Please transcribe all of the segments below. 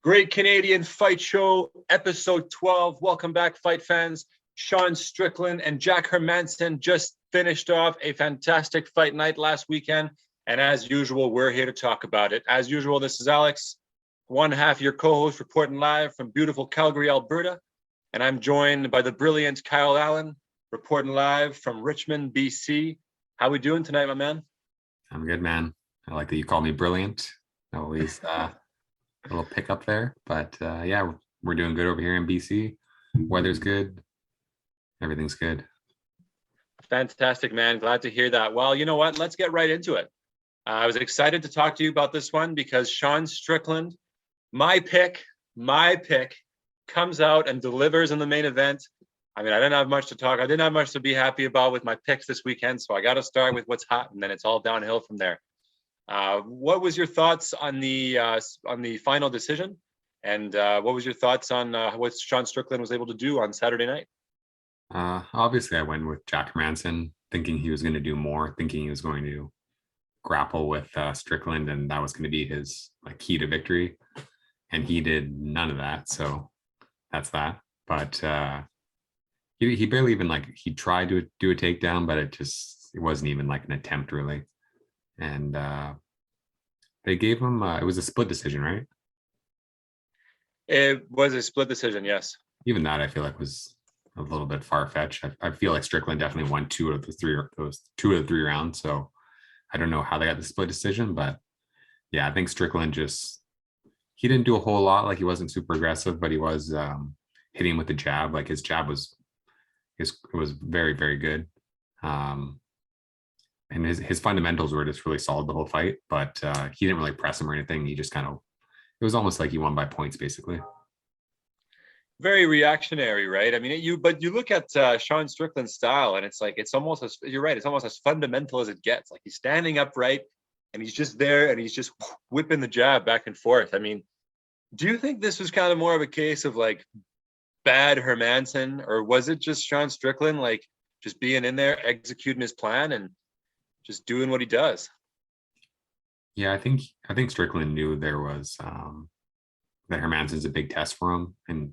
Great Canadian Fight Show, episode 12. Welcome back, fight fans. Sean Strickland and Jack Hermansson just finished off a fantastic fight night last weekend. And as usual, we're here to talk about it. As usual, this is Alex, one half your co-host, reporting live from beautiful Calgary, Alberta. And I'm joined by the brilliant Kyle Allen, reporting live from Richmond, BC. How we doing tonight, my man? I'm good, man. I like that you call me brilliant. Always a little pickup there. But yeah, we're doing good over here in BC. Weather's good. Everything's good. Fantastic, man. Glad to hear that. Well, you know what? Let's get right into it. I was excited to talk to you about this one because Sean Strickland, my pick, comes out and delivers in the main event. I mean, I didn't have much to talk. I didn't have much to be happy about with my picks this weekend, so I got to start with what's hot, and then it's all downhill from there. What was your thoughts on the final decision, and what was your thoughts on what Sean Strickland was able to do on Saturday night? Obviously, I went with Jack Hermansson, thinking he was going to do more, thinking he was going to grapple with Strickland, and that was going to be his key to victory. And he did none of that, so that's that. But he barely even he tried to do a takedown, but it wasn't even an attempt really. And they gave him it was a split decision, right? It was a split decision, yes. Even that I feel like was a little bit far-fetched. I feel like Strickland definitely won two of the three rounds. So I don't know how they got the split decision, but yeah, I think Strickland he didn't do a whole lot. He wasn't super aggressive, but he was hitting with the jab. His jab was very, very good. And his fundamentals were just really solid the whole fight, but he didn't really press him or anything. He just it was almost like he won by points, basically. Very reactionary, right? I mean, you look at Sean Strickland's style, and it's almost as, you're right, it's almost as fundamental as it gets. He's standing upright, and he's just there, and he's just whipping the jab back and forth. I mean, do you think this was kind of more of a case of bad Hermansson, or was it just Sean Strickland just being in there, executing his plan, and just doing what he does? Yeah, I think Strickland knew there was that Hermansson's a big test for him, and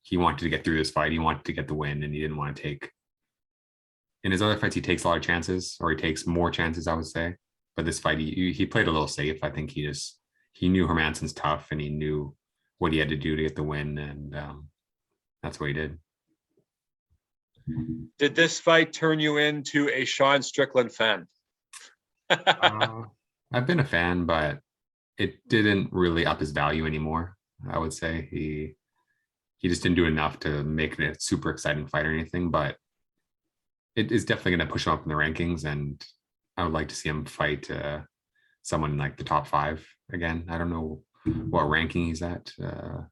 he wanted to get through this fight. He wanted to get the win, and he didn't want to take. In his other fights, he takes a lot of chances, or he takes more chances, I would say. But this fight, he played a little safe. I think he knew Hermansson's tough, and he knew what he had to do to get the win, and that's what he did. Did this fight turn you into a Sean Strickland fan? I've been a fan, but it didn't really up his value anymore. I would say he just didn't do enough to make it a super exciting fight or anything, but it is definitely going to push him up in the rankings, and I would like to see him fight someone in the top 5 again. I don't know what ranking he's at. Let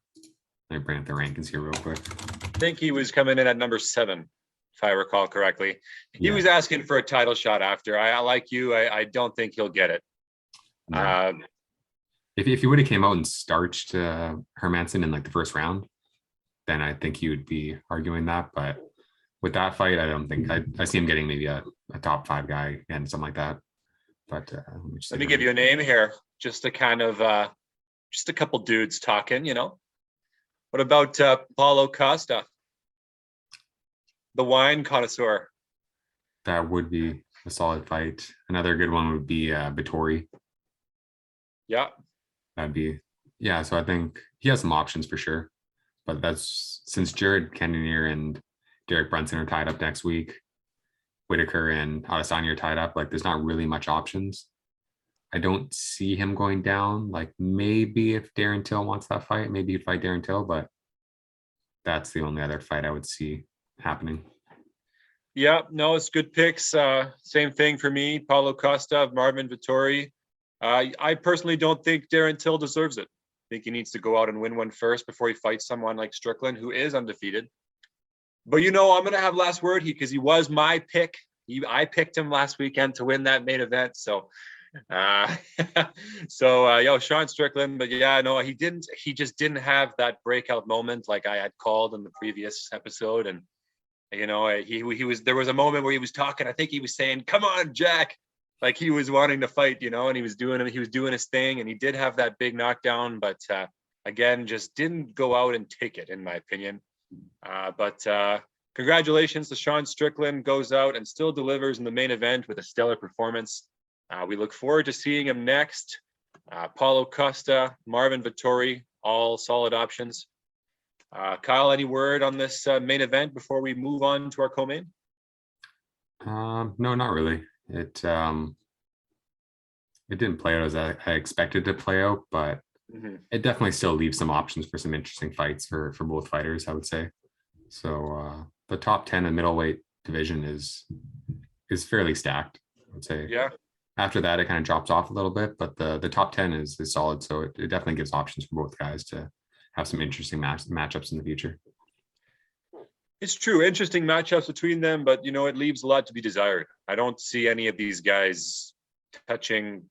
me bring up the rankings here real quick. I think he was coming in at number 7, if I recall correctly. He was asking for a title shot after. I like you. I don't think he'll get it. No. If he would have came out and starched Hermansson in the first round, then I think he would be arguing that. But with that fight, I don't think I see him getting maybe a top 5 guy and something like that. But let me give you a name here, just to kind of just a couple dudes talking. What about Paulo Costa, the wine connoisseur? That would be a solid fight. Another good one would be Vettori. Yeah, that'd be So I think he has some options for sure. But that's since Jared Cannonier and Derek Brunson are tied up next week, Whitaker and Adesanya are tied up. There's not really much options. I don't see him going down. Maybe if Darren Till wants that fight, maybe he'd fight Darren Till, but that's the only other fight I would see happening. Yeah, no, it's good picks. Same thing for me. Paulo Costa, Marvin Vettori. I personally don't think Darren Till deserves it. I think he needs to go out and win one first before he fights someone like Strickland, who is undefeated. But I'm going to have last word because he was my pick. I picked him last weekend to win that main event. So, Sean Strickland. But yeah, no, he didn't. He just didn't have that breakout moment like I had called in the previous episode. And he was. There was a moment where he was talking. I think he was saying, "Come on, Jack." He was wanting to fight, and he was doing his thing, and he did have that big knockdown, but again, just didn't go out and take it, in my opinion. But congratulations to Sean Strickland, goes out and still delivers in the main event with a stellar performance. We look forward to seeing him next. Paulo Costa, Marvin Vettori, all solid options. Kyle, any word on this main event before we move on to our co-main? No, not really. It didn't play out as I expected to play out, but it definitely still leaves some options for some interesting fights for both fighters, I would say. So the top 10 in middleweight division is fairly stacked, I would say. Yeah. After that, it kind of drops off a little bit, but the top 10 is solid. So it definitely gives options for both guys to have some interesting matchups in the future. It's true. Interesting matchups between them, but, it leaves a lot to be desired. I don't see any of these guys touching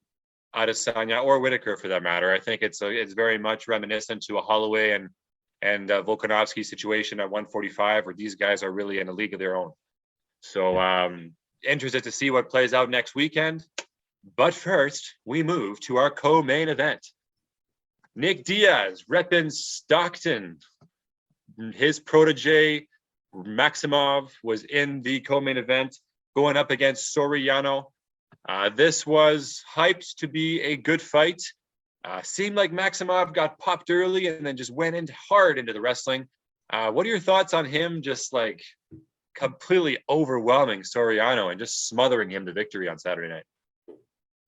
Adesanya or Whitaker for that matter. I think it's very much reminiscent to a Holloway and Volkanovski situation at 145, where these guys are really in a league of their own. So interested to see what plays out next weekend. But first, we move to our co-main event. Nick Diaz, repping Stockton. His protege, Maximov, was in the co-main event, going up against Soriano. This was hyped to be a good fight. Seemed like Maximov got popped early and then just went in hard into the wrestling. What are your thoughts on him just like completely overwhelming Soriano and just smothering him to victory on Saturday night?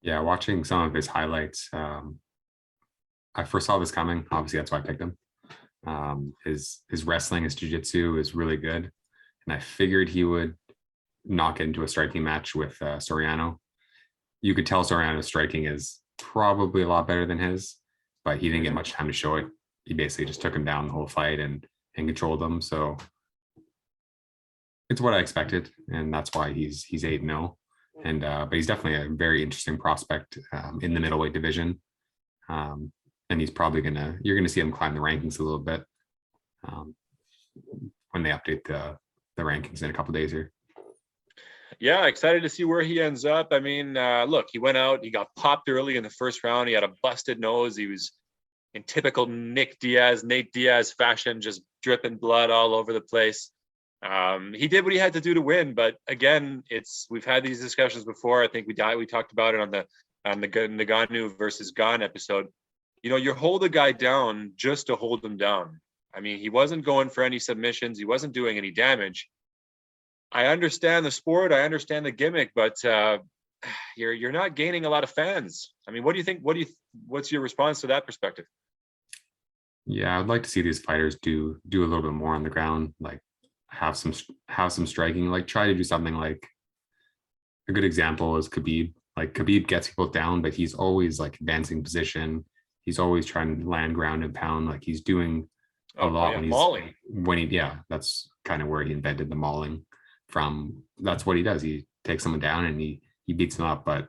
Yeah, watching some of his highlights, I first saw this coming. Obviously, that's why I picked him. His wrestling, his jiu-jitsu is really good. And I figured he would not get into a striking match with Soriano. You could tell Soriano's striking is probably a lot better than his, but he didn't get much time to show it. He basically just took him down the whole fight and controlled him. So it's what I expected, and that's why he's 8-0. And but he's definitely a very interesting prospect in the middleweight division. And he's probably you're gonna see him climb the rankings a little bit when they update the rankings in a couple of days here. Yeah, excited to see where he ends up. I mean, look, he went out, he got popped early in the first round. He had a busted nose. He was in typical Nate Diaz fashion, just dripping blood all over the place. He did what he had to do to win, but again, we've had these discussions before. I think we talked about it on the Ngannou versus Gane episode. You hold a guy down just to hold him down. I mean, he wasn't going for any submissions. He wasn't doing any damage. I understand the sport. I understand the gimmick, but you're not gaining a lot of fans. I mean, what do you think? What's your response to that perspective? Yeah, I'd like to see these fighters do a little bit more on the ground, like have some striking, like try to do something. Like a good example is Khabib. Like Khabib gets people down, but he's always like advancing position. He's always trying to land ground and pound. Like he's doing a lot mauling. That's kind of where he invented the mauling from. That's what he does. He takes someone down and he beats them up. But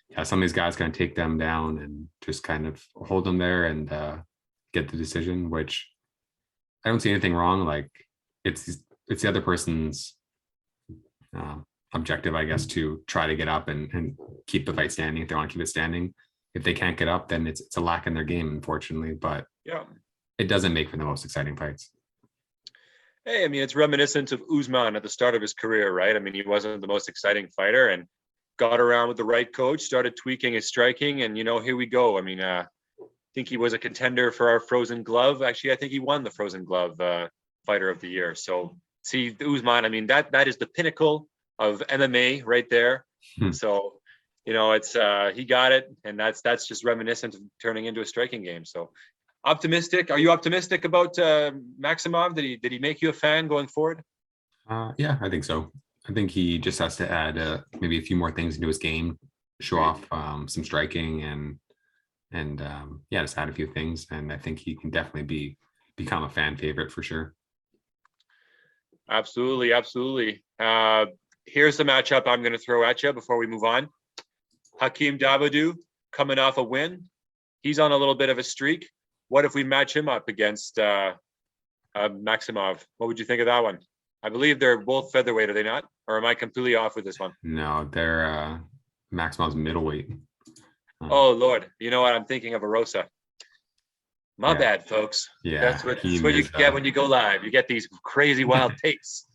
yeah, some of these guys kind of take them down and just kind of hold them there and get the decision, which I don't see anything wrong. Like it's the other person's objective, I guess, to try to get up and keep the fight standing. If they want to keep it standing, if they can't get up, then it's a lack in their game, unfortunately. But yeah, it doesn't make for the most exciting fights. Hey, I mean, it's reminiscent of Usman at the start of his career, right? I mean, he wasn't the most exciting fighter and got around with the right coach, started tweaking his striking, and here we go. I mean, I think he was a contender for our Frozen Glove. Actually, I think he won the Frozen Glove Fighter of the Year. So see, Usman, I mean, that is the pinnacle of MMA right there. So, it's he got it, and that's just reminiscent of turning into a striking game. So optimistic. Are you optimistic about Maximov? Did he make you a fan going forward? Yeah, I think so. I think he just has to add maybe a few more things into his game, show off some striking and just add a few things. And I think he can definitely become a fan favorite for sure. Absolutely. Here's the matchup I'm going to throw at you before we move on. Hakeem Dawodu coming off a win. He's on a little bit of a streak. What if we match him up against Maximov? What would you think of that one? I believe they're both featherweight, are they not? Or am I completely off with this one? No, they're Maximov's middleweight. Oh, Lord. You know what? I'm thinking of Arosa. My Yeah, bad, folks. yeah. That's what Hakeem you is. get when you go live. You get these crazy wild takes.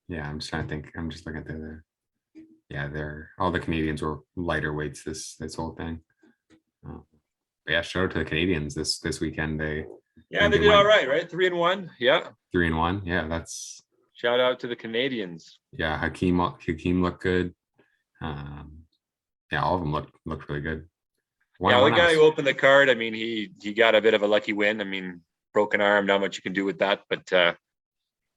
Yeah, I'm just trying to think. I'm just looking at yeah, they're all the Canadians were lighter weights this whole thing. Uh, but yeah, shout out to the Canadians this weekend. I Yeah, think they they did all went right, right? 3-1. Yeah. 3-1. Yeah, that's Shout out to the Canadians. yeah. Hakeem looked good. Um, yeah, all of them looked really good. Yeah, the One I guy was who opened the card, I mean, he got a bit of a lucky win. I mean, broken arm, not much you can do with that. But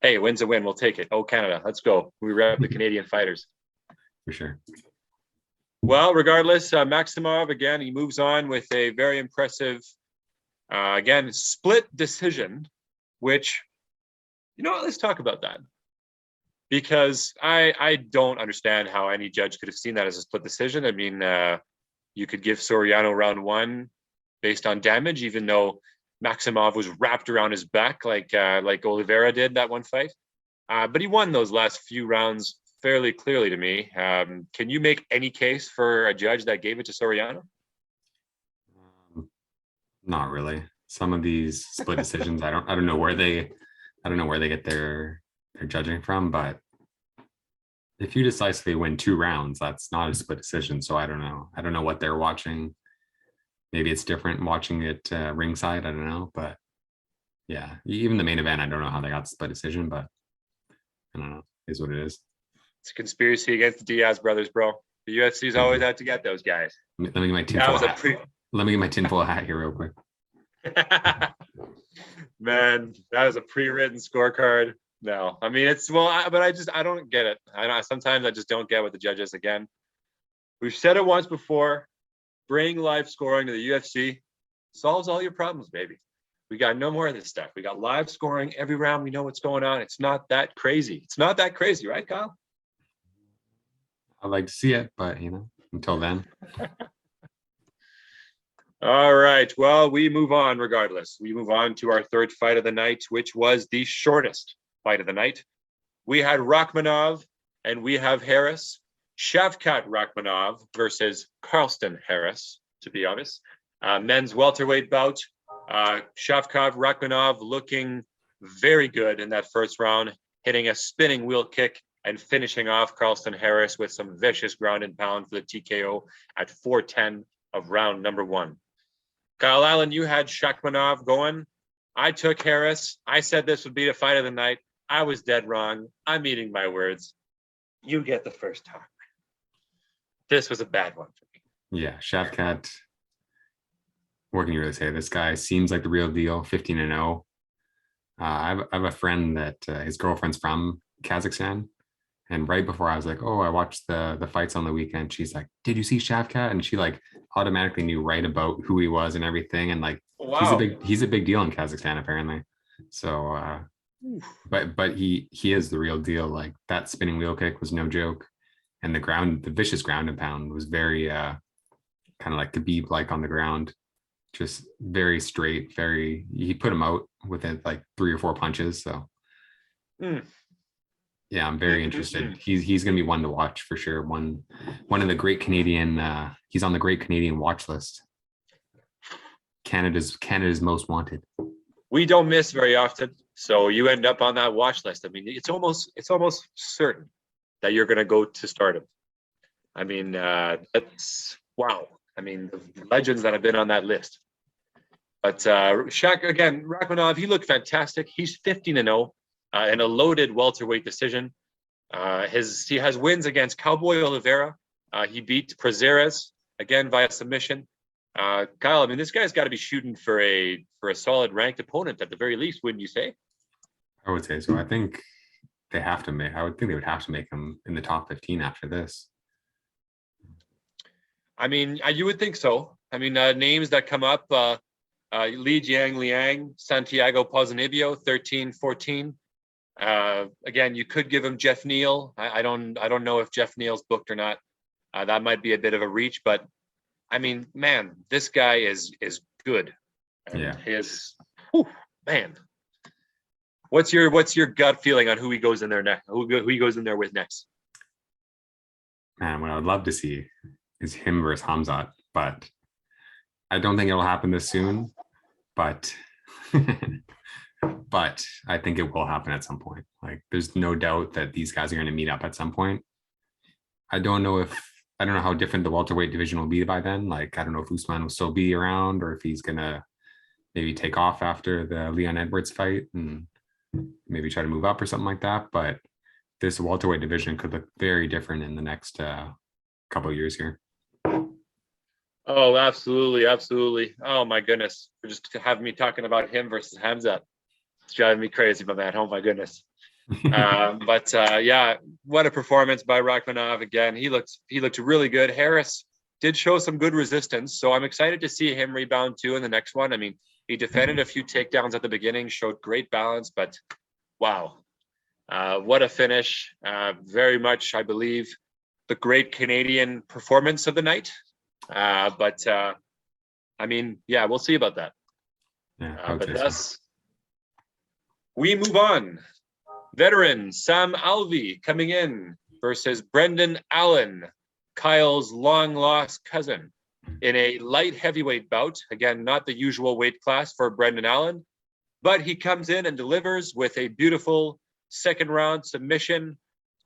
hey, win's a win. We'll take it. Oh, Canada, let's go. We rep the Canadian fighters. for sure. Well, regardless, Maximov, again, he moves on with a very impressive, again, split decision, which, let's talk about that. Because I don't understand how any judge could have seen that as a split decision. I mean, you could give Soriano round one based on damage, even though Maximov was wrapped around his back like Oliveira did that one fight. But he won those last few rounds fairly clearly to me. Can you make any case for a judge that gave it to Soriano? Not really. Some of these split decisions, I don't know where they get their judging from, but if you decisively win 2 rounds, that's not a split decision. So I don't know. I don't know what they're watching. Maybe it's different watching it ringside. I don't know, but yeah, even the main event, I don't know how they got the split decision, but I don't know. Is what it is. It's a conspiracy against the Diaz brothers, bro. The UFC's always had to get those guys. Let me get my That tinfoil was a hat. Let me get my tinfoil hat here real quick. Man, that was a pre-written scorecard. No, I mean but I don't get it. Sometimes I just don't get what the judges again. We've said it once before. Bring live scoring to the UFC, solves all your problems, baby. We got no more of this stuff. We got live scoring every round. We know what's going on. It's not that crazy. It's not that crazy, right, Kyle? I'd like to see it, but until then. All right. Well, we move on regardless. We move on to our third fight of the night, which was the shortest fight of the night. We had Rachmanov and we have Harris. Shavkat Rachmanov versus Carlston Harris, to be honest. Men's welterweight bout. Shavkat Rachmanov looking very good in that first round, hitting a spinning wheel kick and finishing off Carlston Harris with some vicious ground and pound for the TKO at 4:10 of round number 1. Kyle Allen, you had Shakhmanov going. I took Harris. I said this would be the fight of the night. I was dead wrong. I'm eating my words. You get the first talk. This was a bad one for me. Yeah, Shavkat. What can you really say? This guy seems like the real deal. 15-0. I have a friend that his girlfriend's from Kazakhstan, and right before I was like, "Oh, I watched the fights on the weekend." She's like, "Did you see Shavkat?" And she like automatically knew right about who he was and everything. And like, Wow. he's a big deal in Kazakhstan apparently. So, but he is the real deal. Like that spinning wheel kick was no joke, and the vicious ground and pound was very kind of like Khabib like on the ground. Just very straight, he put him out within like 3 or 4 punches. So yeah, I'm very interested. He's gonna be one to watch for sure. One of the great Canadian he's on the great Canadian watch list. Canada's most wanted. We don't miss very often, so you end up on that watch list. I mean, it's almost certain that you're gonna go to Stardom. I mean, that's wow. I mean, the legends that have been on that list. But Shaq, again, Rachmanov, he looked fantastic. He's 15-0 in a loaded welterweight decision. He has wins against Cowboy Oliveira. He beat Prazeres, again, via submission. Kyle, I mean, this guy's got to be shooting for a solid ranked opponent at the very least, wouldn't you say? I would say so. I think they have to make. I would think they would have to make him in the top 15 after this. I mean, you would think so. I mean, names that come up: Li Jiang Liang, Santiago Ponzinibbio, 13-14. Again, you could give him Jeff Neal. I don't know if Jeff Neal's booked or not. That might be a bit of a reach, but I mean, man, this guy is good. And yeah. Man. What's your gut feeling on who he goes in there next? Who he goes in there with next? Man, what I would love to see is him versus Hamzat, but I don't think it'll happen this soon. but but I think it will happen at some point. Like, there's no doubt that these guys are going to meet up at some point. I don't know how different the welterweight division will be by then. Like, I don't know if Usman will still be around or if he's gonna maybe take off after the Leon Edwards fight and maybe try to move up or something like that. But this welterweight division could look very different in the next couple of years here. Oh, absolutely, absolutely. Oh my goodness, for just having me talking about him versus Hamza, it's driving me crazy, my man. Oh my goodness. But yeah, what a performance by Rachmanov again. He looked really good. Harris did show some good resistance, so I'm excited to see him rebound too in the next one. I mean, he defended a few takedowns at the beginning, showed great balance, but wow, what a finish. Very much, I believe, the great Canadian performance of the night. But I mean, yeah, we'll see about that. Yeah, But thus, we move on. Veteran Sam Alvey coming in versus Brendan Allen, Kyle's long lost cousin, in a light heavyweight bout. Again, not the usual weight class for Brendan Allen, but he comes in and delivers with a beautiful second round submission,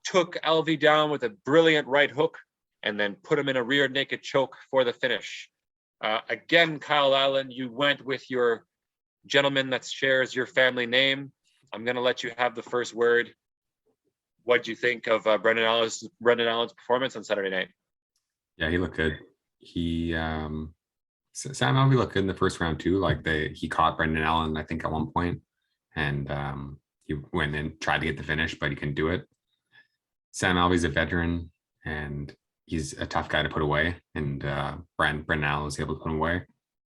took Alvey down with a brilliant right hook, and then put him in a rear naked choke for the finish. Again, Kyle Allen, you went with your gentleman that shares your family name. I'm going to let you have the first word. What do you think of Brendan Allen's performance on Saturday night? Yeah, he looked good. Sam Alvey looked good in the first round too. Like, he caught Brendan Allen, I think, at one point, and he went and tried to get the finish, but he couldn't do it. Sam Alvey's a veteran, and he's a tough guy to put away, and Brendan Allen was able to put him away.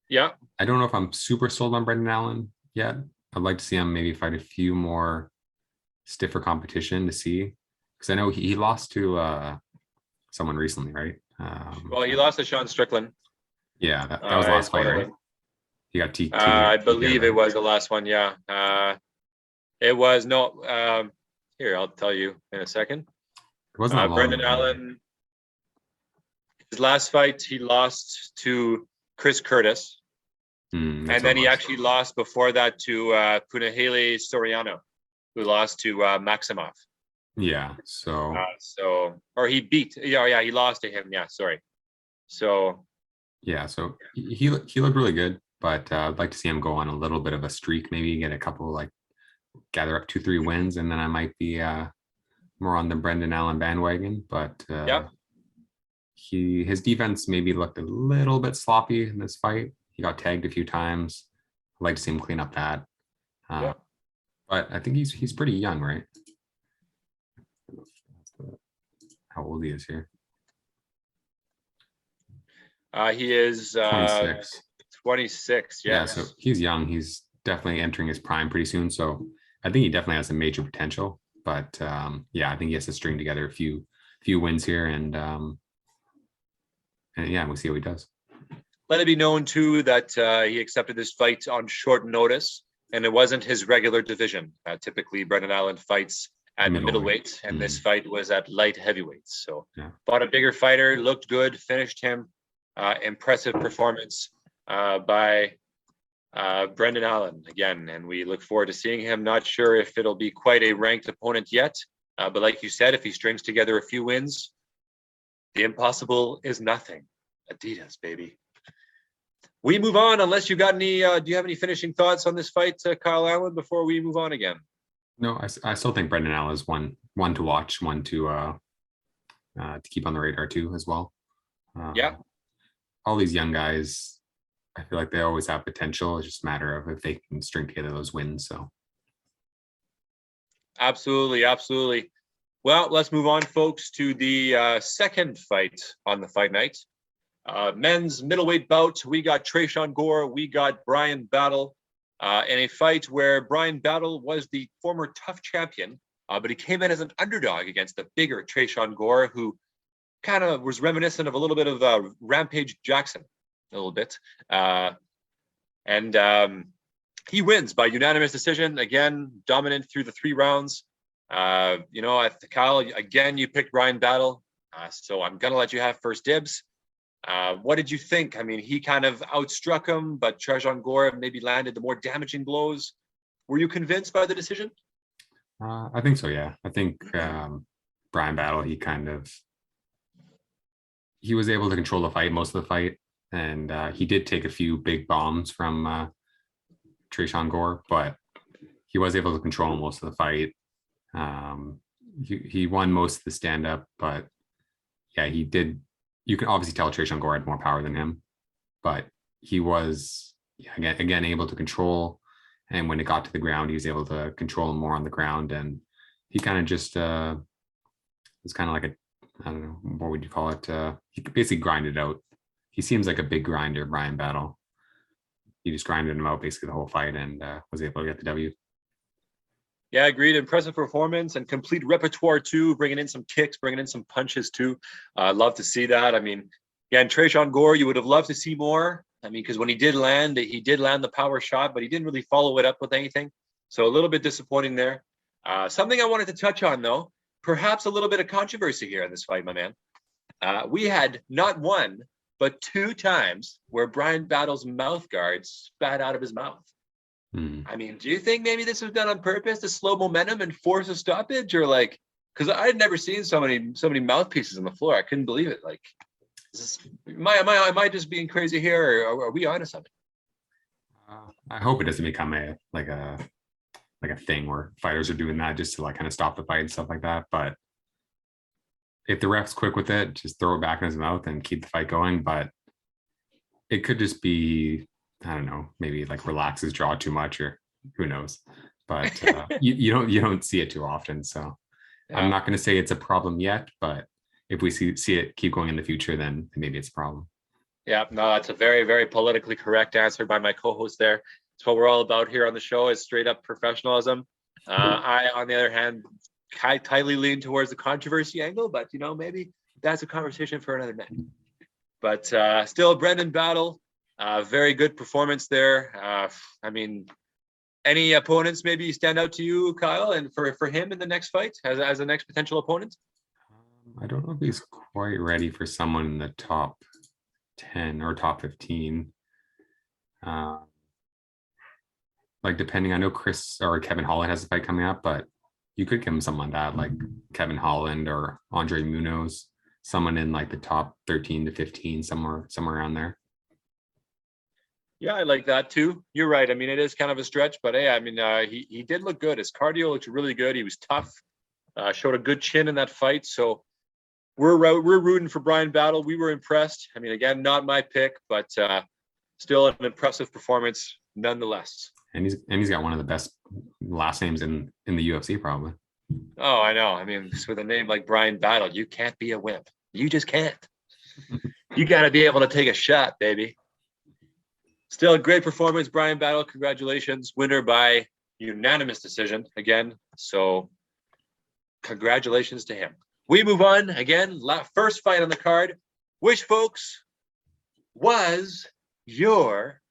Yeah. I don't know if I'm super sold on Brendan Allen yet. I'd like to see him maybe fight a few more stiffer competition to see, because I know he lost to someone recently, right? Well, he lost to Sean Strickland. Yeah, that was the last fight, right? He got I believe it was the last one. Yeah. It was no. Here, I'll tell you in a second. It wasn't Brendan Allen. His last fight, he lost to Chris Curtis. And then he actually lost before that to Punahele Soriano, who lost to Maximov. Yeah. So or he beat. Yeah, he lost to him. Yeah, sorry. So. Yeah, so he looked really good, but I'd like to see him go on a little bit of a streak, maybe get a couple, like, gather up 2-3 wins, and then I might be more on the Brendan Allen bandwagon. But yeah, his defense maybe looked a little bit sloppy in this fight. He got tagged a few times. I'd like to see him clean up that. Yeah. But I think he's pretty young, right? How old he is here? He is 26. 26. Yes. Yeah, so he's young. He's definitely entering his prime pretty soon. So I think he definitely has some major potential. But yeah, I think he has to string together a few wins here, and yeah, we'll see how he does. Let it be known too that he accepted this fight on short notice, and it wasn't his regular division. Typically, Brendan Allen fights at middleweight, and this fight was at light heavyweights. So, fought a bigger fighter, looked good, finished him. Impressive performance by Brendan Allen again, and we look forward to seeing him. Not sure if it'll be quite a ranked opponent yet, but like you said, if he strings together a few wins, the impossible is nothing. Adidas, baby. We move on, unless you got any. Do you have any finishing thoughts on this fight, Kyle Allen, before we move on again? No, I still think Brendan Allen is one to watch, one to keep on the radar too as well. Yeah. All these young guys, I feel like they always have potential. It's just a matter of if they can string together those wins. So. Absolutely, absolutely. Well, let's move on, folks, to the second fight on the fight night. Men's middleweight bout. We got Tresean Gore. We got Brian Battle in a fight where Brian Battle was the former tough champion, but he came in as an underdog against the bigger Tresean Gore, who kind of was reminiscent of a little bit of Rampage Jackson, a little bit. And he wins by unanimous decision. Again, dominant through the 3 rounds. Kyle, again, you picked Brian Battle. So I'm going to let you have first dibs. What did you think? I mean, he kind of outstruck him, but Trajan Gore maybe landed the more damaging blows. Were you convinced by the decision? I think so. Yeah, I think Brian Battle, he was able to control the fight most of the fight, and he did take a few big bombs from Trajan Gore, but he was able to control most of the fight. He won most of the stand up, but yeah, he did. You can obviously tell Trajan Gore had more power than him, but he was again able to control. And when it got to the ground, he was able to control him more on the ground, and he kind of just was kind of like a, I don't know, what would you call it? He basically grinded out. He seems like a big grinder, Brian Battle. He just grinded him out basically the whole fight and was able to get the W. Yeah, agreed. Impressive performance and complete repertoire too, bringing in some kicks, bringing in some punches too. Love to see that. I mean, yeah, and Trajan Gore, you would have loved to see more. I mean, because when he did land the power shot, but he didn't really follow it up with anything. So a little bit disappointing there. Something I wanted to touch on though, perhaps a little bit of controversy here in this fight, my man. We had not one, but 2 times where Brian Battle's mouth guard spat out of his mouth. I mean, do you think maybe this was done on purpose to slow momentum and force a stoppage, or like, because I had never seen so many mouthpieces on the floor. I couldn't believe it. Like, am I just being crazy here, or are we onto something? I hope it doesn't become a thing where fighters are doing that just to like kind of stop the fight and stuff like that. But if the ref's quick with it, just throw it back in his mouth and keep the fight going. But it could just be, I don't know, maybe like relax his jaw too much, or who knows. But you don't see it too often. So yeah. I'm not going to say it's a problem yet, but if we see it keep going in the future, then maybe it's a problem. Yeah, no, that's a very, very politically correct answer by my co-host there. It's what we're all about here on the show, is straight up professionalism. I, on the other hand, tightly lean towards the controversy angle, but maybe that's a conversation for another night. But still, Brendan Battle, very good performance there. I mean, any opponents maybe stand out to you, Kyle, and for him in the next fight as the next potential opponent? I don't know if he's quite ready for someone in the top 10 or top 15. Like depending, I know Chris or Kevin Holland has a fight coming up, but you could give him someone like that, like Kevin Holland or Andre Munoz, someone in like the top 13 to 15, somewhere around there. Yeah, I like that too. You're right. I mean, it is kind of a stretch, but hey, I mean, he did look good. His cardio looked really good. He was tough. Showed a good chin in that fight. So we're rooting for Brian Battle. We were impressed. I mean, again, not my pick, but still an impressive performance nonetheless. And he's got one of the best last names in the UFC, probably. Oh, I know. I mean, with a name like Brian Battle, you can't be a wimp. You just can't. You got to be able to take a shot, baby. Still a great performance, Brian Battle. Congratulations. Winner by unanimous decision again. So congratulations to him. We move on again. First fight on the card, which, folks, was your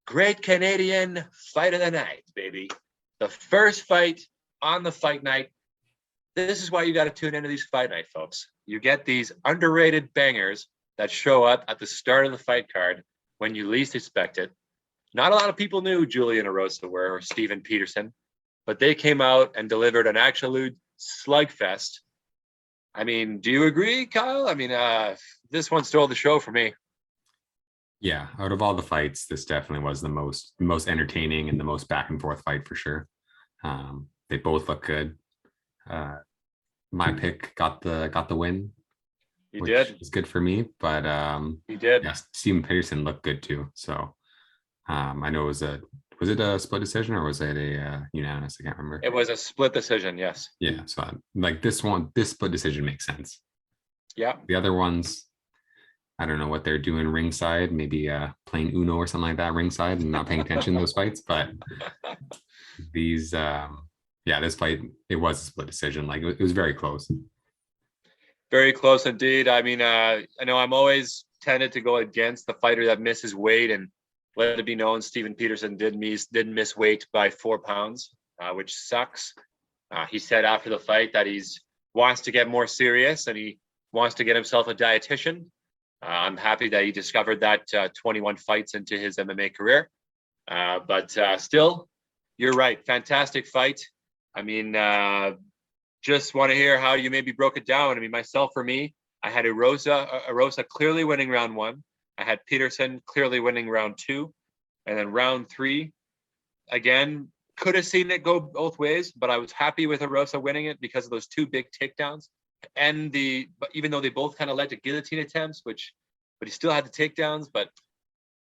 Great Canadian Fight of the Night, baby. The first fight on the fight night. This is why you got to tune into these fight night, folks. You get these underrated bangers that show up at the start of the fight card when you least expect it. Not a lot of people knew Julian Erosa or Steven Peterson, but they came out and delivered an absolute slugfest. I mean, do you agree, Kyle? I mean, this one stole the show for me. Yeah, out of all the fights, this definitely was the most entertaining and the most back and forth fight for sure. They both look good. My pick got the win. He did. Which is good for me, but he did. Yeah, Steven Peterson looked good too. So I know was it a split decision or was it a unanimous? I can't remember. It was a split decision, yes. Yeah, so like this split decision makes sense. Yeah. The other ones, I don't know what they're doing ringside, maybe playing Uno or something like that ringside and not paying attention to those fights. But these, this fight, it was a split decision. Like it was very close. Very close indeed. I mean, I know I'm always tended to go against the fighter that misses weight, and let it be known, Steven Peterson did miss weight by 4 pounds, which sucks. He said after the fight that wants to get more serious and he wants to get himself a dietitian. I'm happy that he discovered that 21 fights into his MMA career. But still, you're right. Fantastic fight. I mean, just want to hear how you maybe broke it down. I mean, myself, for me, I had Erosa clearly winning round 1. I had Peterson clearly winning round 2. And then round 3, again, could have seen it go both ways, but I was happy with Erosa winning it because of those 2 big takedowns. And but even though they both kind of led to guillotine attempts, but he still had the takedowns. But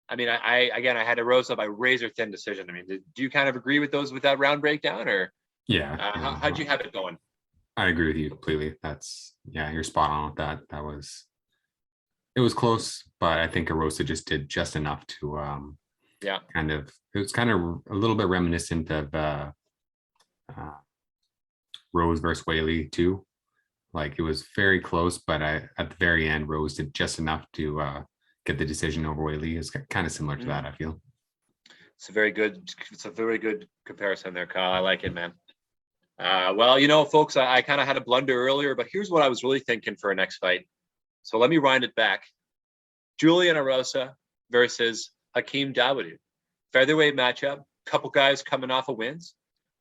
I mean, I had Erosa by razor thin decision. I mean, do you kind of agree with that round breakdown, or Yeah, how'd you have it going? I agree with you completely. You're spot on with that. It was close, but I think Erosa just did just enough to it was kind of a little bit reminiscent of Rose versus Whaley too. Like, it was very close, but at the very end, Rose did just enough to get the decision over Whaley. It's kind of similar to that, I feel. It's a very good comparison there, Kyle. I like it, man. Well, folks, I kind of had a blunder earlier, but here's what I was really thinking for our next fight. So let me wind it back. Julian Erosa versus Hakeem Dawodu. Featherweight matchup. Couple guys coming off of wins.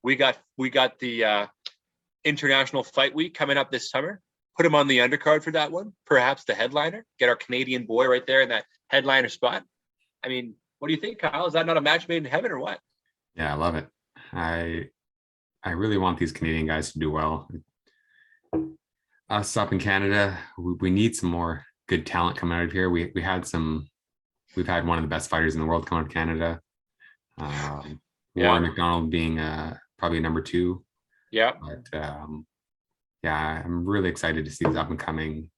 We got the International Fight Week coming up this summer. Put him on the undercard for that one. Perhaps the headliner. Get our Canadian boy right there in that headliner spot. I mean, what do you think, Kyle? Is that not a match made in heaven, or what? Yeah, I love it. I really want these Canadian guys to do well. Us up in Canada, we need some more good talent coming out of here. We've had one of the best fighters in the world come out of Canada. Warren McDonald being probably number 2. Yeah. But I'm really excited to see these up and coming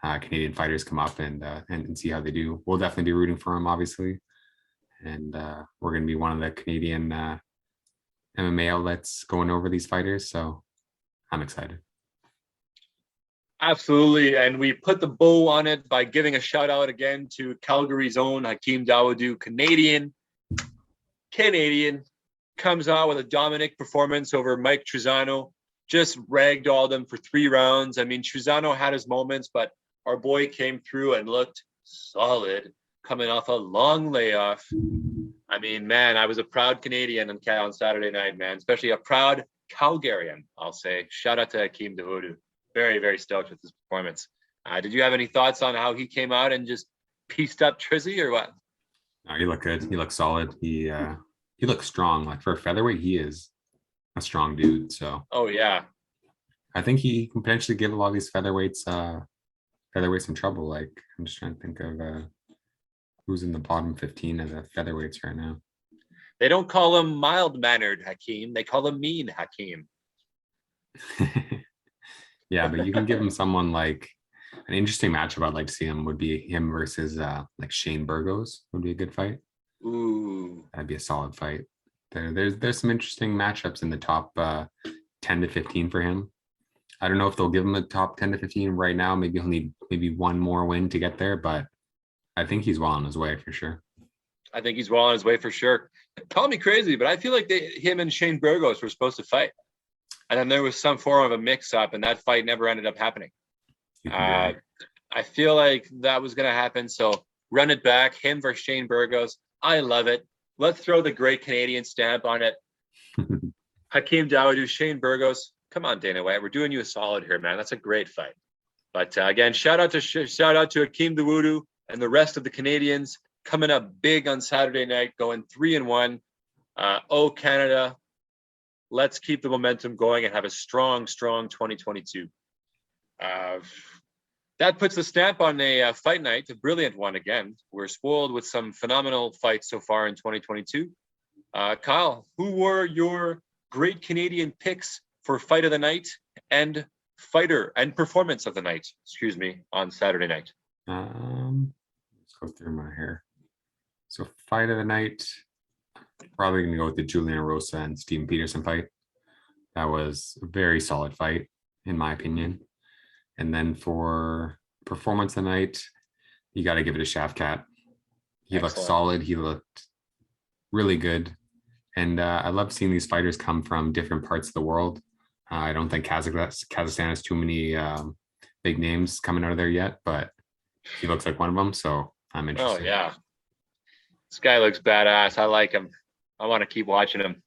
Canadian fighters come up and see how they do. We'll definitely be rooting for them, obviously. And we're going to be one of the Canadian MMA outlets going over these fighters. So I'm excited. Absolutely. And we put the bow on it by giving a shout out again to Calgary's own Hakeem Dawodu, Canadian, comes out with a dominant performance over Mike Trizano. Just ragdolled him for 3 rounds. I mean, Trizano had his moments, but our boy came through and looked solid, coming off a long layoff. I mean, man, I was a proud Canadian on Saturday night, man, especially a proud Calgarian, I'll say. Shout out to Hakeem Dawodu. Very, very stoked with his performance. Did you have any thoughts on how he came out and just pieced up Trizzy, or what? No, he looked good. He looked solid. He looks strong. Like, for a featherweight, he is a strong dude. So yeah, I think he can potentially give a lot of these featherweights some trouble. Like, I'm just trying to think of who's in the bottom 15 of the featherweights right now. They don't call him mild-mannered Hakeem. They call him mean Hakeem. Yeah, but you can give him someone like an interesting matchup. I'd like to see him would be him versus like Shane Burgos would be a good fight. Ooh, that'd be a solid fight. There's some interesting matchups in the top 10 to 15 for him. I don't know if they'll give him a top 10 to 15 right now. Maybe he'll need one more win to get there, but I think he's well on his way for sure. I think he's well on his way for sure. Call me crazy, but I feel like him and Shane Burgos were supposed to fight. And then there was some form of a mix-up, and that fight never ended up happening. I feel like that was going to happen. So run it back, him versus Shane Burgos. I love it. Let's throw the great Canadian stamp on it. Hakeem Dawodu, Shane Burgos. Come on, Dana White. We're doing you a solid here, man. That's a great fight. But again, shout out to Hakeem Dawodu and the rest of the Canadians coming up big on Saturday night, going 3-1. Canada. Let's keep the momentum going and have a strong 2022. That puts the stamp on a fight night, a brilliant one again. We're spoiled with some phenomenal fights so far in 2022. Kyle, who were your great Canadian picks for fight of the night and fighter and performance of the night, on Saturday night? Let's go through my hair. So fight of the night, probably going to go with the Julian Erosa and Steven Peterson fight. That was a very solid fight, in my opinion. And then for performance of the night, you got to give it a Shavkat. He looked solid. He looked really good. And I love seeing these fighters come from different parts of the world. I don't think Kazakhstan has too many big names coming out of there yet, but he looks like one of them. So I'm Oh interested. yeah, this guy looks badass. I like him. I want to keep watching him.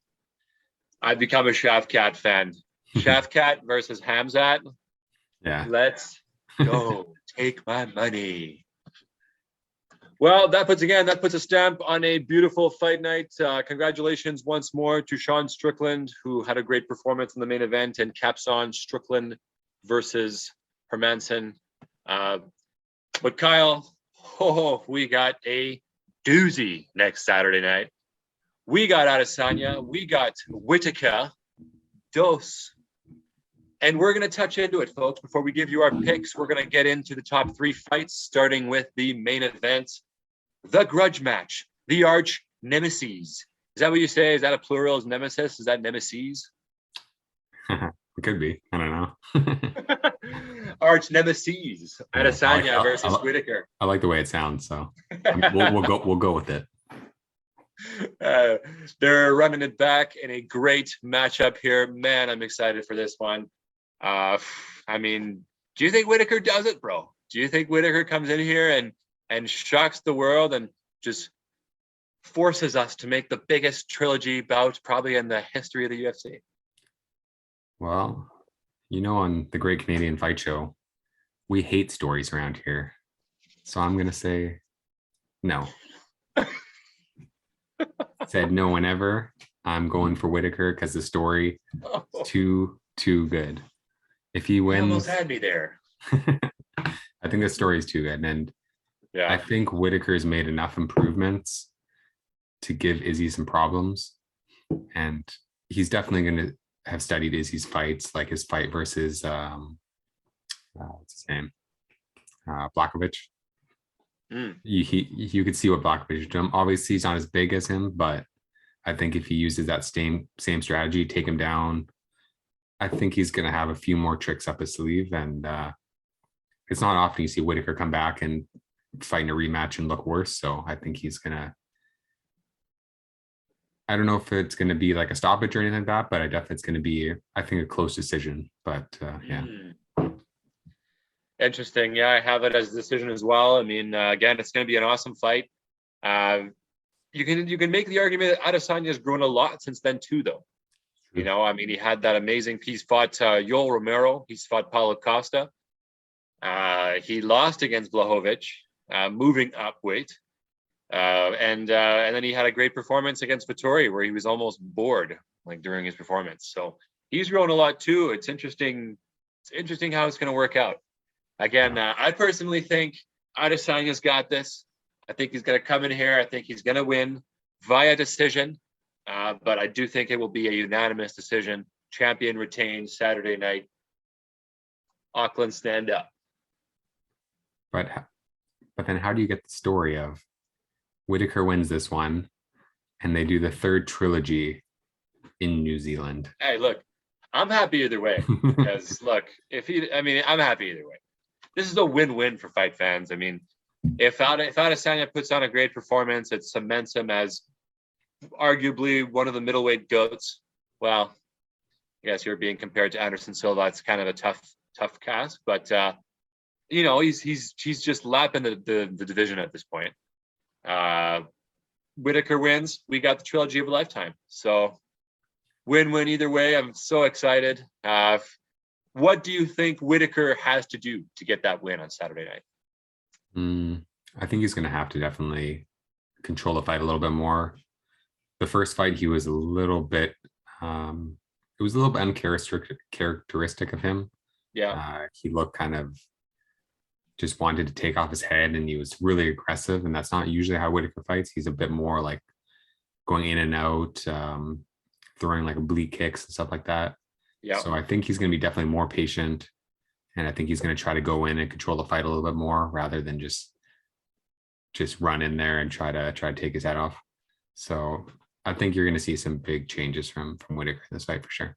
I've become a Shafkat fan. Shafkat versus Hamzat. Yeah. Let's go. Take my money. Well, that puts a stamp on a beautiful fight night. Congratulations once more to Sean Strickland, who had a great performance in the main event, and caps on Strickland versus Hermanson. But Kyle, we got a doozy next Saturday night. We got Adesanya, we got Whitaker, Dos, and we're going to touch into it, folks. Before we give you our picks, we're going to get into the top 3 fights, starting with the main event, the grudge match, the arch nemesis. Is that what you say? Is that a plural? Is nemesis? Is that nemesis? It could be. I don't know. Arch nemesis. Yeah, Adesanya versus Whitaker. I like the way it sounds. So we'll go with it. They're running it back in a great matchup here. Man, I'm excited for this one. I mean, do you think Whitaker does it, bro? Do you think Whitaker comes in here and shocks the world and just forces us to make the biggest trilogy bout probably in the history of the UFC? Well, on the Great Canadian Fight Show, we hate stories around here. So I'm gonna say no. Said no whenever. I'm going for Whitaker because the story is too good. If he wins, you almost had me there. I think the story is too good, and yeah, I think Whitaker's made enough improvements to give Izzy some problems, and he's definitely going to have studied Izzy's fights, like his fight versus what's his name, Blachowicz. You could see what Blachowicz did. Obviously, he's not as big as him, but I think if he uses that same strategy, take him down, I think he's going to have a few more tricks up his sleeve. And it's not often you see Whitaker come back and fight in a rematch and look worse. So I think he's going to. I don't know if it's going to be like a stoppage or anything like that, but I definitely it's going to be, I think, a close decision. But yeah. Interesting. Yeah, I have it as a decision as well. I mean, again, it's going to be an awesome fight. You can make the argument that Adesanya has grown a lot since then too, though. I mean, he had that amazing piece, fought Yoel Romero. He's fought Paulo Costa. He lost against Blachowicz, moving up weight. And then he had a great performance against Vettori where he was almost bored like during his performance. So he's grown a lot too. It's interesting. It's interesting how it's going to work out. Again, I personally think Adesanya's got this. I think he's going to come in here. I think he's going to win via decision. But I do think it will be a unanimous decision. Champion retains Saturday night. Auckland, stand up. But then how do you get the story of Whitaker wins this one and they do the third trilogy in New Zealand? Hey, look, I'm happy either way. Because look, I'm happy either way. This is a win-win for fight fans. I mean, if Adesanya puts on a great performance, it cements him as arguably one of the middleweight goats. Well, yes, you're being compared to Anderson Silva. It's kind of a tough cast, but he's just lapping the division at this point. Whitaker wins. We got the trilogy of a lifetime. So win-win either way. I'm so excited. What do you think Whitaker has to do to get that win on Saturday night? I think he's going to have to definitely control the fight a little bit more. The first fight, he was a little bit, it was a little bit uncharacteristic of him. Yeah. He looked kind of just wanted to take off his head and he was really aggressive. And that's not usually how Whitaker fights. He's a bit more like going in and out, throwing like oblique kicks and stuff like that. Yeah. So I think he's going to be definitely more patient. And I think he's going to try to go in and control the fight a little bit more rather than just run in there and try to take his head off. So I think you're going to see some big changes from Whitaker in this fight for sure.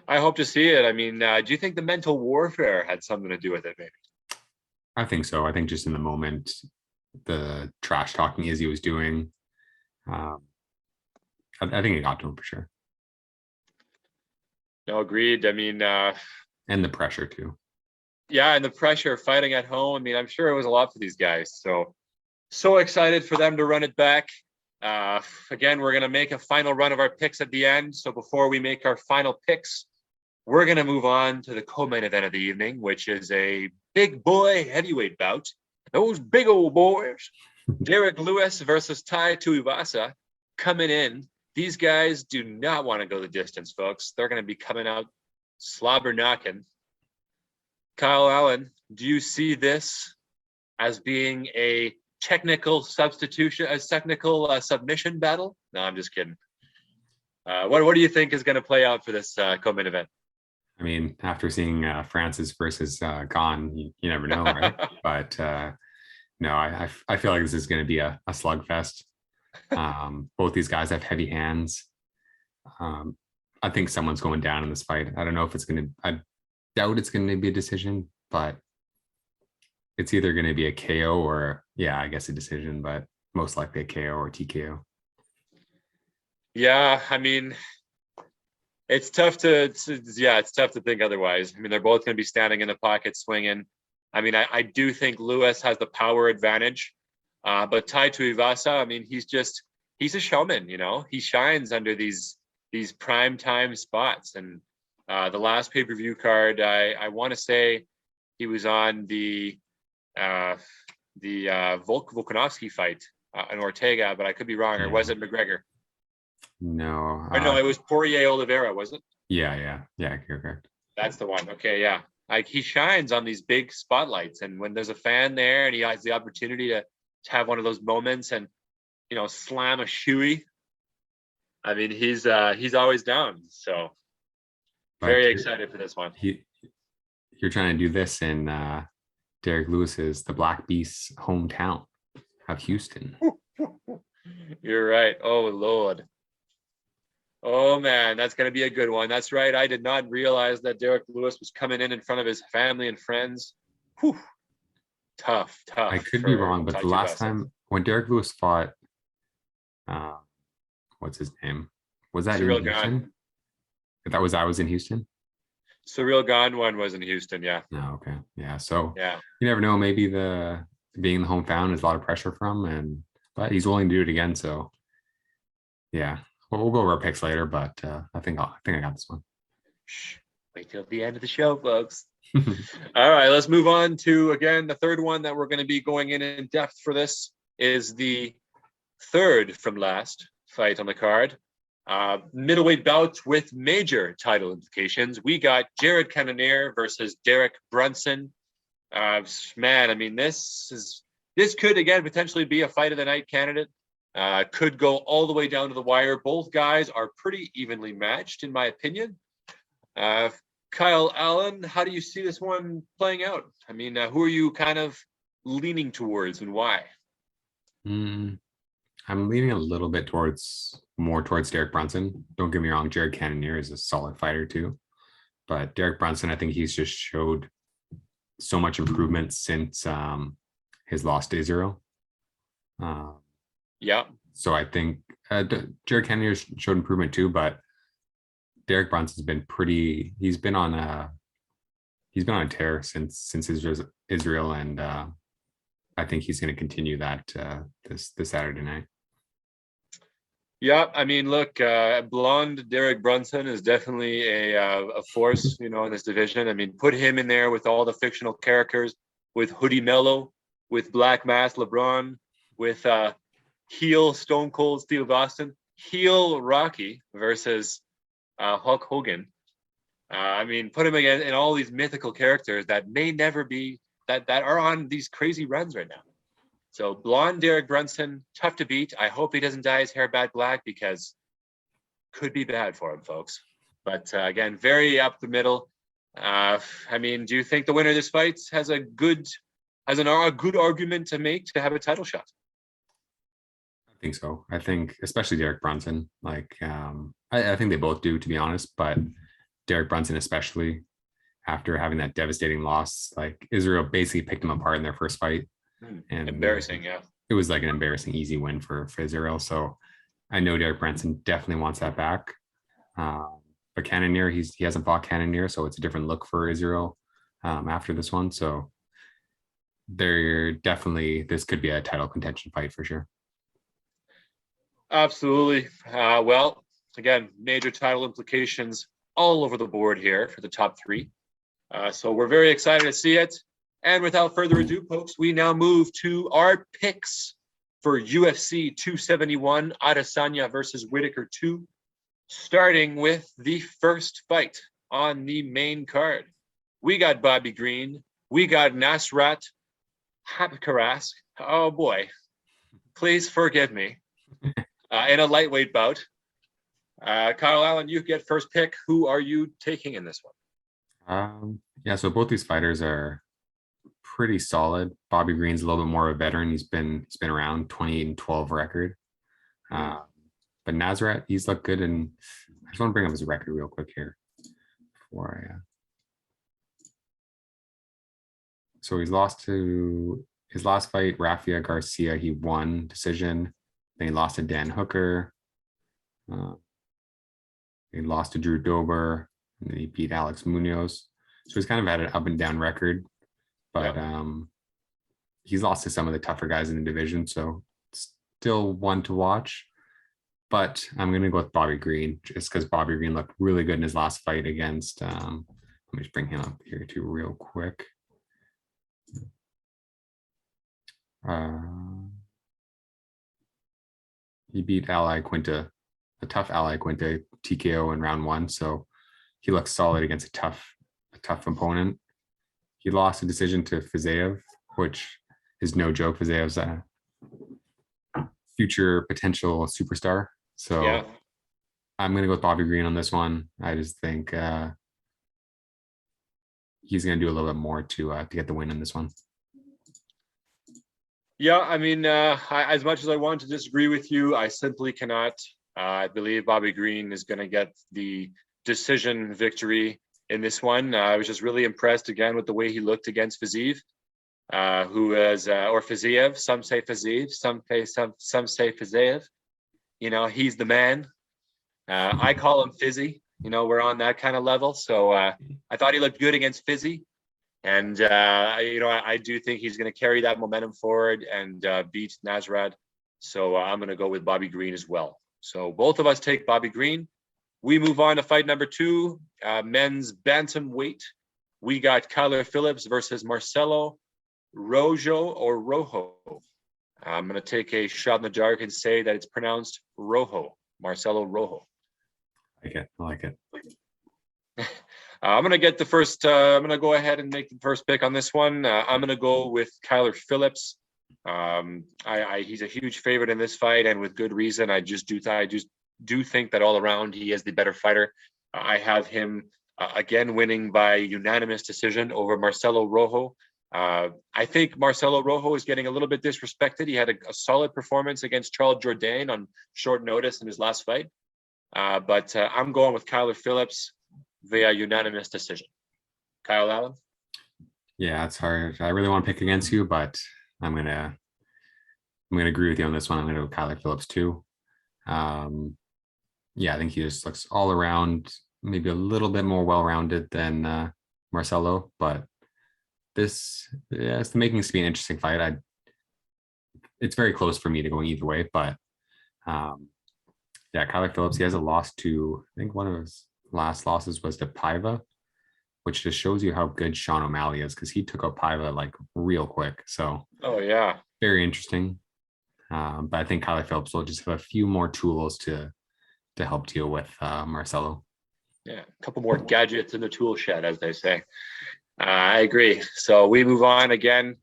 I hope to see it. I mean, do you think the mental warfare had something to do with it, maybe? I think so. I think just in the moment, the trash talking Izzy was doing, I think it got to him for sure. No, agreed. I mean, and the pressure too. Yeah, and the pressure of fighting at home. I mean, I'm sure it was a lot for these guys. So excited for them to run it back. Again, we're going to make a final run of our picks at the end. So before we make our final picks, we're going to move on to the co-main event of the evening, which is a big boy heavyweight bout. Those big old boys, Derek Lewis versus Tai Tuivasa, coming in. These guys do not want to go the distance, folks. They're going to be coming out slobber knocking. Kyle Allen, do you see this as being a technical substitution, a technical submission battle? No, I'm just kidding. What do you think is going to play out for this co-main event? I mean, after seeing Francis versus Gone, you never know, right? But no, I feel like this is going to be a slugfest. Both these guys have heavy hands. I think someone's going down in this fight. I don't know if it's going to, I doubt it's going to be a decision, but it's either going to be a KO or, yeah, I guess a decision, but most likely a KO or TKO. Yeah, I mean, it's tough to think otherwise. I mean, they're both going to be standing in the pocket swinging. I mean, I do think Lewis has the power advantage, but Tai Tuivasa, I mean, he's a showman, you know. He shines under these prime time spots. And the last pay-per-view card, I want to say he was on the Volkanovski fight in Ortega, but I could be wrong. Or was it McGregor? No. Or no, it was Poirier Oliveira, wasn't it? Yeah, you're correct. That's the one. Okay, yeah. Like he shines on these big spotlights, and when there's a fan there, and he has the opportunity to have one of those moments and slam a shoey. I mean, he's always down. So very excited for this one. You're trying to do this in Derek Lewis's the Black Beast's hometown of Houston. You're right. Oh Lord. Oh man, that's going to be a good one. That's right. I did not realize that Derek Lewis was coming in front of his family and friends. Whew. Tough. I could be wrong, but the last time when Derek Lewis fought, what's his name? Was that in Houston? That was in Houston. Ciryl Gane one was in Houston. Yeah. No, okay, yeah. So yeah, you never know. Maybe the being the hometown is a lot of pressure for him, but he's willing to do it again. So yeah. Well, we'll go over our picks later, but I think I got this one. Shh, wait till the end of the show, folks. All right, let's move on to, again, the third one that we're going to be going in depth for. This is the third from last fight on the card. Middleweight bout with major title implications. We got Jared Cannonier versus Derek Brunson. Man, I mean, this could, again, potentially be a fight of the night candidate. Could go all the way down to the wire. Both guys are pretty evenly matched, in my opinion. Kyle Allen, how do you see this one playing out? I mean, who are you kind of leaning towards and why? I'm leaning a little bit more towards Derek Brunson. Don't get me wrong, Jared Cannonier is a solid fighter too. But Derek Brunson, I think he's just showed so much improvement since his loss to Israel. Yeah. So I think Jared Cannonier showed improvement too, but Derek Brunson's been he's been on a tear since Israel, and I think he's going to continue that this Saturday night. Yeah, I mean, look, blonde Derek Brunson is definitely a force, in this division. I mean, put him in there with all the fictional characters, with Hoodie Mello, with Black Mask LeBron, with heel Stone Cold Steve Austin, heel Rocky versus Hulk Hogan. I mean, put him again in all these mythical characters that may never be, that are on these crazy runs right now. So blonde Derek Brunson, tough to beat. I hope he doesn't dye his hair bad black, because could be bad for him, folks. But again, very up the middle. I mean, do you think the winner of this fight has a good argument to make to have a title shot? I think so. I think especially Derek Brunson. Like, I think they both do, to be honest. But Derek Brunson, especially after having that devastating loss, like Israel basically picked him apart in their first fight. And embarrassing, yeah. It was like an embarrassing, easy win for Israel. So I know Derek Brunson definitely wants that back. But Cannonier, he hasn't fought Cannonier, so it's a different look for Israel. after this one. So this could be a title contention fight for sure. Absolutely. Well, again, major title implications all over the board here for the top three. So we're very excited to see it. And without further ado, folks, we now move to our picks for UFC 271, Adesanya versus Whitaker 2, starting with the first fight on the main card. We got Bobby Green. We got Nasrat Haqparast. Oh boy, please forgive me. In a lightweight bout. Kyle Allen, you get first pick. Who are you taking in this one? Yeah, so both these fighters are pretty solid. Bobby Green's a little bit more of a veteran. He's been around, 28-12 record. But Nasrat, he's looked good, and I just want to bring up his record real quick here before I. So he's lost to his last fight, Rafael Garcia. He won decision. Then he lost to Dan Hooker. He lost to Drew Dober, and then he beat Alex Munoz. So he's kind of had an up and down record, but he's lost to some of the tougher guys in the division. So still one to watch. But I'm going to go with Bobby Green just because Bobby Green looked really good in his last fight against. Let me just bring him up here too real quick. He beat Ally Quinta, a tough Ally Quinta TKO in round 1. So he looks solid against a tough opponent. He lost a decision to Fiziev, which is no joke. Fiziev's a future potential superstar. So yeah. I'm going to go with Bobby Green on this one. I just think he's going to do a little bit more to get the win in this one. Yeah, I mean, as much as I want to disagree with you, I simply cannot. I believe Bobby Green is going to get the decision victory in this one. I was just really impressed again with the way he looked against Fiziev, who is or Fiziev. Some say Fiziev, some say Fiziev. You know, he's the man. I call him Fizzy. You know, we're on that kind of level. So I thought he looked good against Fizzy. And, you know, I do think he's going to carry that momentum forward and beat Nasrat. So I'm going to go with Bobby Green as well. So both of us take Bobby Green. We move on to fight number 2, men's bantamweight. We got Kyler Phillips versus Marcelo Rojo. I'm going to take a shot in the dark and say that it's pronounced Rojo, Marcelo Rojo. I like it. I'm going to get the first, I'm going to go ahead and make the first pick on this one. I'm going to go with Kyler Phillips. He's a huge favorite in this fight, and with good reason. I just do think that all around he is the better fighter. I have him again winning by unanimous decision over Marcelo Rojo. I think Marcelo Rojo is getting a little bit disrespected. He had a solid performance against Charles Jourdain on short notice in his last fight. But I'm going with Kyler Phillips via unanimous decision. Kyle Allen? Yeah, it's hard. I really want to pick against you, but I'm gonna agree with you on this one. I'm gonna go Kyler Phillips too. Yeah, I think he just looks all around maybe a little bit more well-rounded than Marcelo, but it's the makings to be an interesting fight. It's very close for me to going either way, but yeah, Kyler Phillips, he has a loss to, I think one of his last losses was to Paiva, which just shows you how good Sean O'Malley is, because he took out Paiva like real quick. So yeah, very interesting. But I think Kyler Phillips will just have a few more tools to help deal with Marcelo. Yeah, a couple more gadgets in the tool shed, as they say. I agree. So we move on again.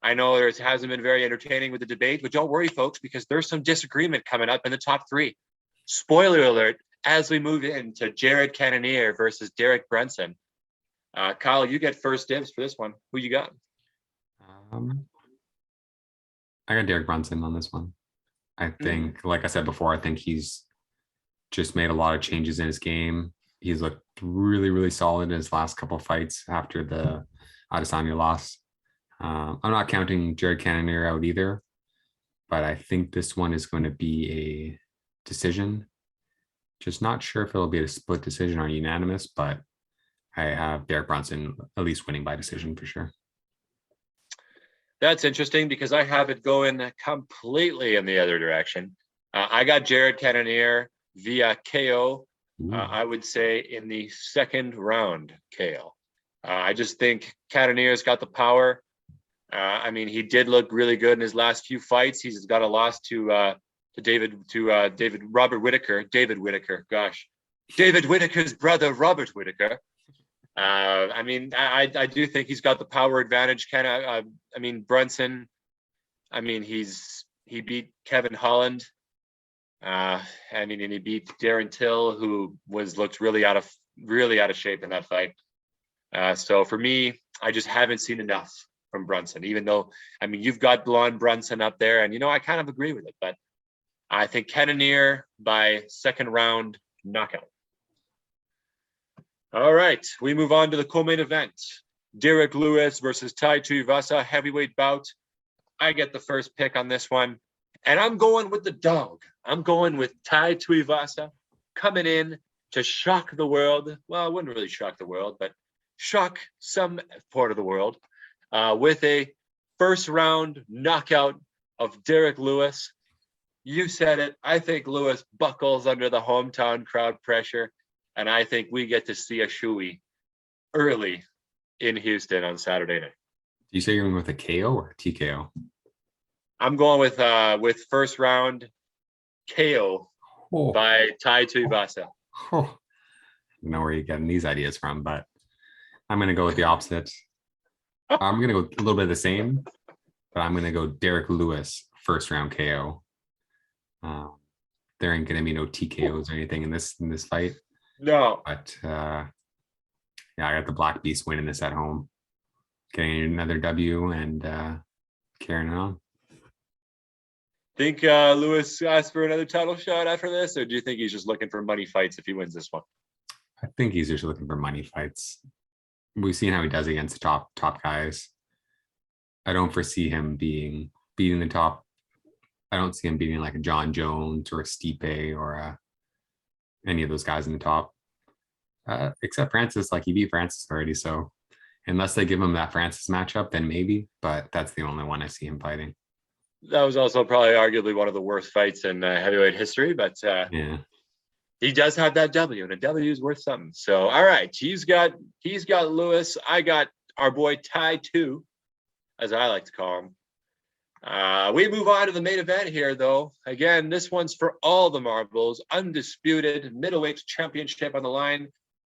I know there hasn't been very entertaining with the debate, but don't worry, folks, because there's some disagreement coming up in the top 3. Spoiler alert, as we move into Jared Cannonier versus Derek Brunson. Kyle, you get first dibs for this one. Who you got? I got Derek Brunson on this one. I think, like I said before, I think he's just made a lot of changes in his game. He's looked really, really solid in his last couple of fights after the Adesanya loss. I'm not counting Jared Cannonier out either, but I think this one is going to be a decision. Just not sure if it'll be a split decision or unanimous, but I have Derek Brunson at least winning by decision for sure. That's interesting because I have it going completely in the other direction. I got Jared Cannonier via KO. I would say in the second round KO. I just think Cannonier's got the power. I mean, he did look really good in his last few fights. He's got a loss to David Robert Whitaker. David Whitaker, gosh, David Whitaker's brother, Robert Whitaker. I mean, I do think he's got the power advantage. I mean, Brunson. I mean, he beat Kevin Holland. I mean, and he beat Darren Till, who looked really out of shape in that fight. So for me, I just haven't seen enough from Brunson. Even though, I mean, you've got blonde Brunson up there, and I kind of agree with it. But I think Cannonier by second round knockout. All right, we move on to the co-main event. Derek Lewis versus Tai Tuivasa heavyweight bout. I get the first pick on this one, and I'm going with the dog. I'm going with Tai Tuivasa coming in to shock the world. Well, I wouldn't really shock the world, but shock some part of the world with a first round knockout of Derek Lewis. You said it. I think Lewis buckles under the hometown crowd pressure. And I think we get to see a shoey early in Houston on Saturday night. You say you're going with a KO or a TKO? I'm going with first round KO by Tai Tuivasa. I don't know where you're getting these ideas from, but I'm going to go with the opposite. I'm going to go a little bit of the same, but I'm going to go Derek Lewis first round KO. There ain't going to be no TKOs or anything in this fight. No. But yeah, I got the Black Beast winning this at home, getting another W and carrying on. Think Lewis asked for another title shot after this, or do you think he's just looking for money fights if he wins this one? I think he's just looking for money fights. We've seen how he does against the top guys. I don't foresee him beating the top. I don't see him beating like a John Jones or a Stipe or any of those guys in the top, except Francis. Like, he beat Francis already, so unless they give him that Francis matchup, then maybe. But that's the only one I see him fighting. That was also probably arguably one of the worst fights in heavyweight history, but yeah, he does have that W, and a W is worth something. So, all right, he's got Lewis. I got our boy Tai 2, as I like to call him. We move on to the main event here, though. Again, this one's for all the marbles. Undisputed middleweight championship on the line.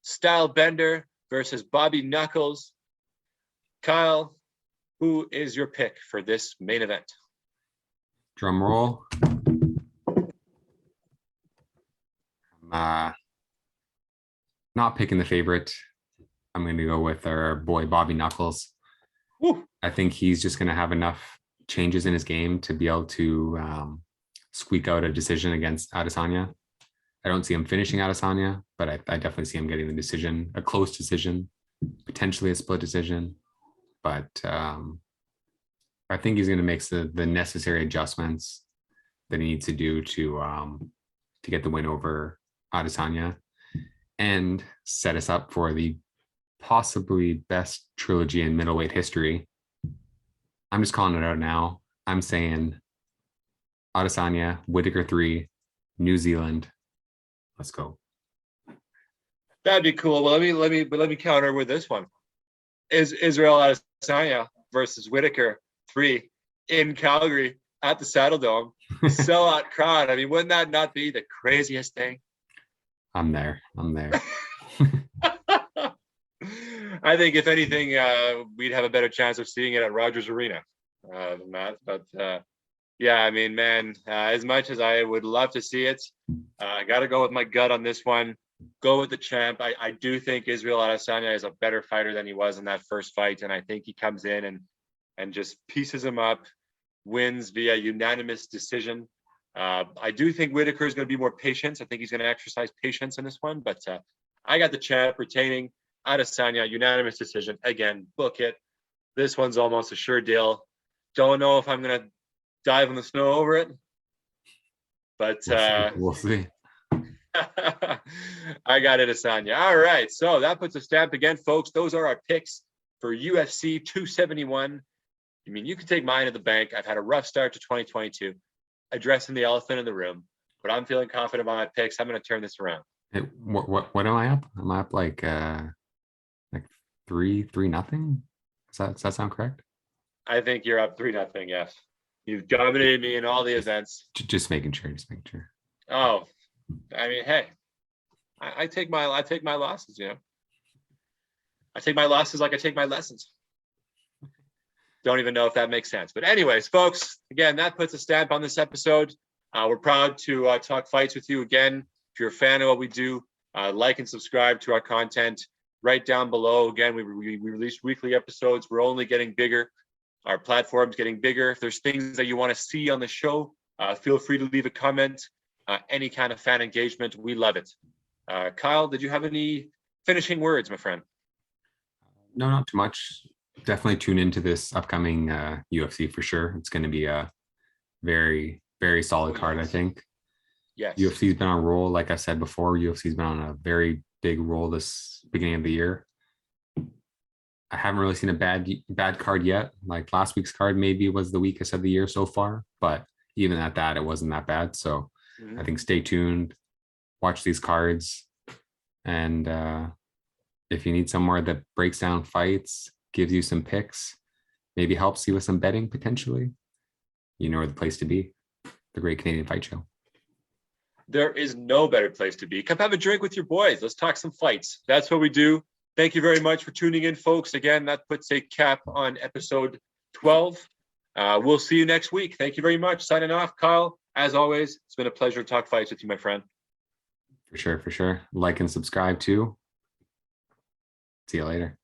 Style Bender versus Bobby Knuckles. Kyle, who is your pick for this main event? Drum roll. I'm not picking the favorite. I'm going to go with our boy Bobby Knuckles. Woo. I think he's just going to have enough changes in his game to be able to squeak out a decision against Adesanya. I don't see him finishing Adesanya, but I definitely see him getting the decision, a close decision, potentially a split decision. But I think he's going to make the necessary adjustments that he needs to do to get the win over Adesanya and set us up for the possibly best trilogy in middleweight history. I'm just calling it out now. I'm saying Adesanya, Whitaker 3, New Zealand. Let's go. That'd be cool. Well, let me counter with this one. Is Israel Adesanya versus Whitaker 3 in Calgary at the Saddle Dome? Sellout crowd. I mean, wouldn't that not be the craziest thing? I'm there. I think if anything, we'd have a better chance of seeing it at Rogers Arena than that. But yeah, I mean, man, as much as I would love to see it, I got to go with my gut on this one. Go with the champ. I do think Israel Adesanya is a better fighter than he was in that first fight, and I think he comes in and just pieces him up, wins via unanimous decision. I do think Whitaker is going to be more patient. I think he's going to exercise patience in this one, but I got the champ retaining. Adesanya, unanimous decision. Again, book it. This one's almost a sure deal. Don't know if I'm going to dive in the snow over it, but we'll see. I got it, Asanya. All right. So that puts a stamp again, folks. Those are our picks for UFC 271. I mean, you can take mine to the bank. I've had a rough start to 2022, addressing the elephant in the room, but I'm feeling confident about my picks. I'm going to turn this around. Hey, what am I up? Am I up like 3-0? Does that sound correct? I think you're up 3-0. Yes. You've dominated me in all the events. Just making sure. Just making sure. Oh, I mean, hey, I take my losses, you know. I take my losses like I take my lessons. Don't even know if that makes sense. But anyways, folks, again, that puts a stamp on this episode. We're proud to talk fights with you again. If you're a fan of what we do, like and subscribe to our content right down below. Again, we release weekly episodes. We're only getting bigger. Our platform's getting bigger. If there's things that you want to see on the show, feel free to leave a comment. Any kind of fan engagement, we love it. Kyle, did you have any finishing words, my friend? No, not too much. Definitely tune into this upcoming UFC for sure. It's going to be a very, very solid card, I think. Yes. UFC's been on a roll. Like I said before, UFC's been on a very big roll this beginning of the year. I haven't really seen a bad card yet. Like last week's card maybe was the weakest of the year so far, but even at that, it wasn't that bad. So I think stay tuned, watch these cards, and if you need somewhere that breaks down fights, gives you some picks, maybe helps you with some betting potentially, you know where the place to be. The Great Canadian Fight Show. There is no better place to be. Come have a drink with your boys. Let's talk some fights. That's what we do. Thank you very much for tuning in, folks. Again, that puts a cap on episode 12. We'll see you next week. Thank you very much. Signing off, Kyle. As always, it's been a pleasure to talk fights with you, my friend. For sure, for sure. Like and subscribe too. See you later.